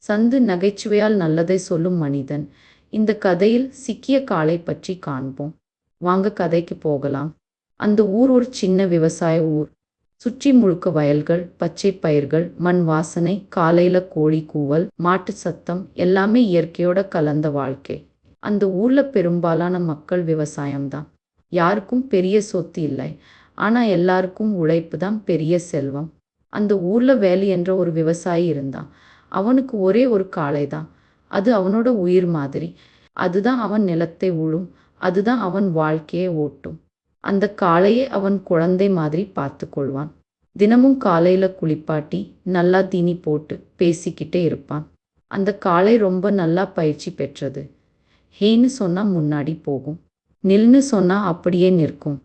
சந்து நகைச்சுவையால் நல்லதை சொல்லும் மனிதன். இந்த கதையில் சிக்கிய காளை பற்றி காண்போம். வாங்க கதைக்கு போகலாம். அந்த ஊர் ஒரு சின்ன விவசாய ஊர். சுற்றி முழுக்க வயல்கள், பச்சை பயிர்கள், மண் வாசனை, காலையில கோழி கூவல், மாட்டு சத்தம், எல்லாமே இயற்கையோட கலந்த வாழ்க்கை. அந்த ஊர்ல பெரும்பாலான மக்கள் விவசாயம்தான். யாருக்கும் பெரிய சொத்து இல்லை. ஆனா எல்லாருக்கும் உழைப்பு தான் பெரிய செல்வம். அந்த ஊர்ல வேலு என்ற ஒரு விவசாயி இருந்தான். அவனுக்கு ஒரே ஒரு காளை தான். அது அவனோட உயிர் மாதிரி. அதுதான் அவன் நிலத்தை உழும். அதுதான் அவன் வாழ்க்கையை ஓட்டும். அந்த காளையை அவன் குழந்தை மாதிரி பார்த்து கொள்வான். தினமும் காலையில குளிப்பாட்டி நல்லா தீனி போட்டு பேசிக்கிட்டே இருப்பான். அந்த காளை ரொம்ப நல்லா பயிற்சி பெற்றது. ஹேன்னு சொன்னா முன்னாடி போகும், நில்னு சொன்னா அப்படியே நிற்கும்.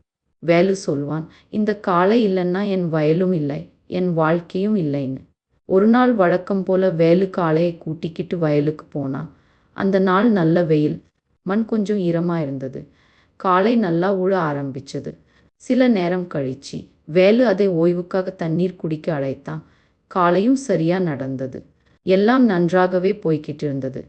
வேலு சொல்வான், இந்த காளை இல்லைன்னா என் வயலும் இல்லை, என் வாழ்க்கையும் இல்லைன்னு. ஒரு நாள் வழக்கம் போல வேலு காளையை கூட்டிக்கிட்டு வயலுக்கு போனான். அந்த நாள் நல்ல வெயில். மண் கொஞ்சம் ஈரமா இருந்தது. காளை நல்லா உழ ஆரம்பிச்சது. சில நேரம் கழிச்சு வேலு அதை ஓய்வுக்காக தண்ணீர் குடிக்க அழைத்தான். காளையும் சரியா நடந்தது. எல்லாம் நன்றாகவே போய்கிட்டு இருந்தது.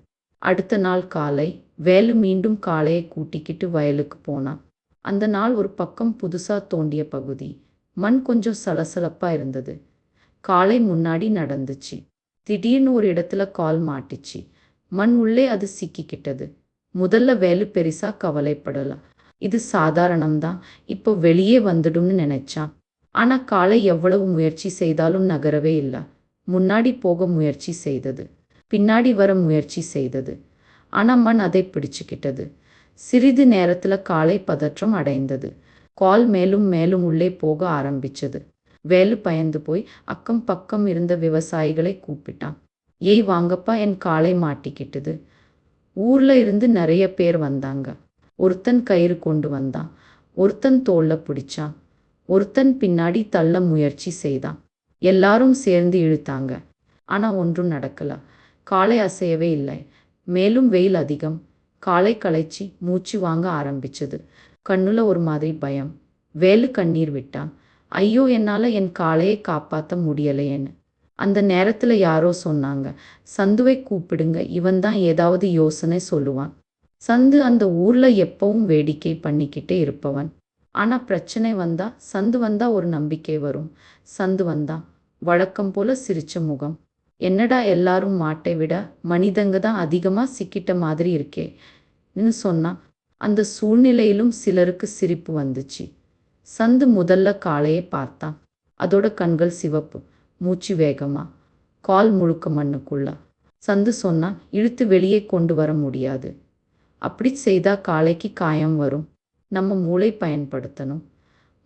அடுத்த நாள் காலை வேலு மீண்டும் காளையை கூட்டிக்கிட்டு வயலுக்கு போனான். அந்த நாள் ஒரு பக்கம் புதுசா தோண்டிய பகுதி. மண் கொஞ்சம் சலசலப்பா இருந்தது. காளை முன்னாடி நடந்துச்சு. திடீர்னு ஒரு இடத்துல கால் மாட்டிச்சு. மண் உள்ளே அது சிக்கிக்கிட்டது. முதல்ல வேலு பெருசா கவலைப்படல. இது சாதாரணம்தான், இப்போ வெளியே வந்துடும்னு நினைச்சான். ஆனா காளை எவ்வளவு முயற்சி செய்தாலும் நகரவே இல்லை. முன்னாடி போக முயற்சி செய்தது, பின்னாடி வர முயற்சி செய்தது. ஆனா மண் அதை பிடிச்சுக்கிட்டது. சிறிது நேரத்துல காளை பதற்றம் அடைந்தது. கால் மேலும் மேலும் உள்ளே போக ஆரம்பிச்சது. வேலு பயந்து போய் அக்கம் பக்கம் இருந்த விவசாயிகளை கூப்பிட்டான். ஏய் வாங்கப்பா, என் காளை மாட்டிக்கிட்டது. ஊர்ல இருந்து நிறைய பேர் வந்தாங்க. ஒருத்தன் கயிறு கொண்டு வந்தான். ஒருத்தன் தோல்ல பிடிச்சான். ஒருத்தன் பின்னாடி தள்ள முயற்சி செய்தான். எல்லாரும் சேர்ந்து இழுத்தாங்க. ஆனா ஒன்றும் நடக்கல. காளை அசையவே இல்லை. மேலும் வெயில் அதிகம். காளை களைச்சி மூச்சு வாங்க ஆரம்பிச்சது. கண்ணுல ஒரு மாதிரி பயம். வேலு கண்ணீர் விட்டான். ஐயோ, என்னால என் காளையை காப்பாற்ற முடியலையேன்னு. அந்த நேரத்துல யாரோ சொன்னாங்க, சந்துவை கூப்பிடுங்க, இவன் தான் ஏதாவது யோசனை சொல்லுவான். சந்து அந்த ஊர்ல எப்பவும் வேடிக்கை பண்ணிக்கிட்டே இருப்பவன். ஆனா பிரச்சனை வந்தா, சந்து வந்தா ஒரு நம்பிக்கை வரும். சந்து வந்தா வழக்கம் போல சிரிச்ச முகம். என்னடா எல்லாரும் மாட்டை விட மனிதங்க தான் அதிகமா சிக்கிட்ட மாதிரி இருக்கேன்னு சொன்னான். அந்த சூழ்நிலையிலும் சிலருக்கு சிரிப்பு வந்துச்சு. சந்து முதல்ல காளையை பார்த்தான். அதோட கண்கள் சிவப்பு, மூச்சு வேகமா, கால் முழுக்க மண்ணுக்குள்ள. சந்து சொன்னான், இழுத்து வெளியே கொண்டு வர முடியாது. அப்படி செய்தா காளைக்கு காயம் வரும். நம்ம மூளை பயன்படுத்தணும்.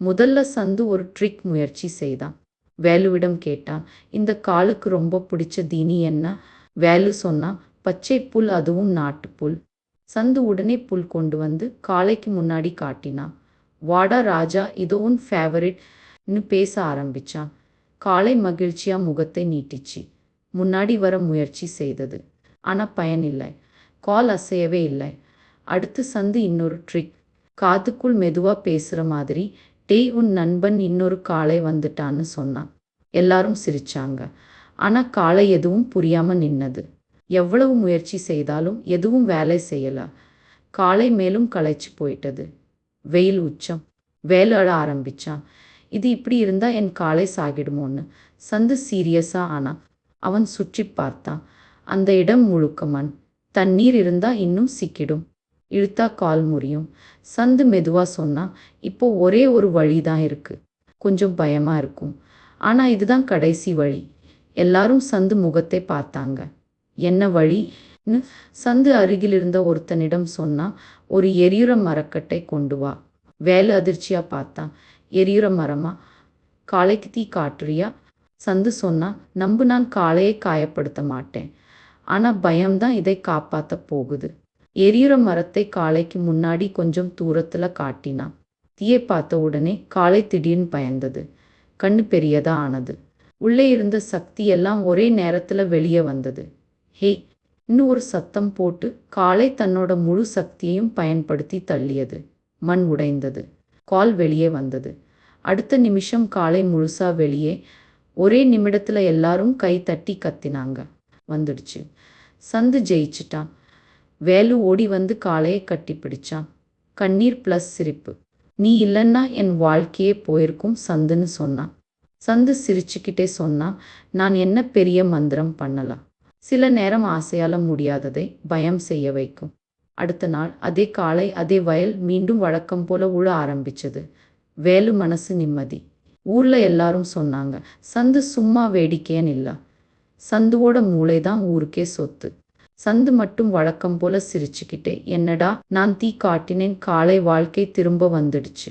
முதல்ல சந்து ஒரு ட்ரிக் முயற்சி செய்தான். வேலுவிடம் கேட்டான், இந்த காலுக்கு ரொம்ப பிடிச்ச தீனி என்ன? வேலு சொன்னான், பச்சை புல், அதுவும் நாட்டுப்புல். சந்து உடனே புல் கொண்டு வந்து காளைக்கு முன்னாடி காட்டினான். வாடா ராஜா, இது உன் ஃபேவரிட்னு பேச ஆரம்பிச்சான். காளை மகிழ்ச்சியா முகத்தை நீட்டிச்சு. முன்னாடி வர முயற்சி செய்தது. ஆனா பயனில்லை. கால் அசையவே இல்லை. அடுத்து சந்து இன்னொரு ட்ரிக். காதுக்குள் மெதுவா பேசுற மாதிரி, டேய் உன் நண்பன் இன்னொரு காளை வந்துட்டான்னு சொன்னான். எல்லாரும் சிரிச்சாங்க. ஆனா காளை எதுவும் புரியாம நின்னது. எவ்வளவு முயற்சி செய்தாலும் எதுவும் வேலை செய்யல. காளை மேலும் களைச்சு போயிட்டது. வெயில் உச்சம். வேலு அழ ஆரம்பிச்சான். இது இப்படி இருந்தா என் காளை சாகிடுமோன்னு. சந்து சீரியஸா ஆனா. அவன் சுற்றி பார்த்தான். அந்த இடம் முழுக்க மண். தண்ணீர் இருந்தா இன்னும் சிக்கிடும். இழுத்தா கால் முறியும். சந்து மெதுவா சொன்னான், இப்போ ஒரே ஒரு வழிதான் இருக்கு. கொஞ்சம் பயமா இருக்கும், ஆனா இதுதான் கடைசி வழி. எல்லாரும் சந்து முகத்தை பார்த்தாங்க. என்ன வழின்னு சந்து அருகில் இருந்த ஒருத்தனிடம் சொன்னா, ஒரு எரியுற மரக்கட்டை கொண்டு வா. வேலு அதிர்ச்சியா பார்த்தான். எரியுற மரமா? காளைக்கு தீ காட்டுறியா? சந்து சொன்னா, நம்பு, நான் காளையை காயப்படுத்த மாட்டேன். ஆனா பயம்தான் இதை காப்பாத்த போகுது. எரியுற மரத்தை காளைக்கு முன்னாடி கொஞ்சம் தூரத்துல காட்டினான். தீயை பார்த்த உடனே காளை திடீர்னு பயந்தது. கண்ணு பெரியதா ஆனது. உள்ளே இருந்த சக்தி எல்லாம் ஒரே நேரத்துல வெளியே வந்தது. ஹே இன்னும் ஒரு சத்தம் போட்டு காளை தன்னோட முழு சக்தியையும் பயன்படுத்தி தள்ளியது. மண் உடைந்தது. கால் வெளியே வந்தது. அடுத்த நிமிஷம் காளை முழுசா வெளியே. ஒரே நிமிடத்துல எல்லாரும் கை தட்டி கத்தினாங்க. வந்துடுச்சு. சந்து ஜெயிச்சிட்டான். வேலு ஓடி வந்து காளையை கட்டி பிடிச்சான். கண்ணீர் ப்ளஸ் சிரிப்பு. நீ இல்லைன்னா என் வாழ்க்கையே போயிருக்கும் சந்துன்னு சொன்னான். சந்து சிரிச்சுக்கிட்டே சொன்னான், நான் என்ன பெரிய மந்திரம் பண்ணலாம். சில நேரம் ஆசையால முடியாததை பயம் செய்ய வைக்கும். அடுத்த நாள் அதே காலை அதே வயல் மீண்டும் வழக்கம் போல உழ ஆரம்பிச்சது. வேலு மனசு நிம்மதி. ஊர்ல எல்லாரும் சொன்னாங்க, சந்து சும்மா வேடிக்கையன் இல்ல, சந்துவோட மூளைதான் ஊருக்கே சொத்து. சந்து மட்டும் வழக்கம் போல சிரிச்சுக்கிட்டே, என்னடா நான் தீ காட்டினேன், காலை வாழ்க்கை திரும்ப வந்துடுச்சு.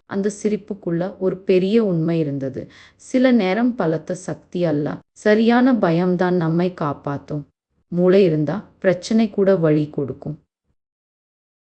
அந்த சிரிப்புக்குள்ள ஒரு பெரிய உண்மை இருந்தது. சில நேரம் பலத்த சக்தி அல்ல, சரியான பயம்தான் நம்மை காப்பாத்தும். மூளை இருந்தா பிரச்சனை கூட வழி கொடுக்கும்.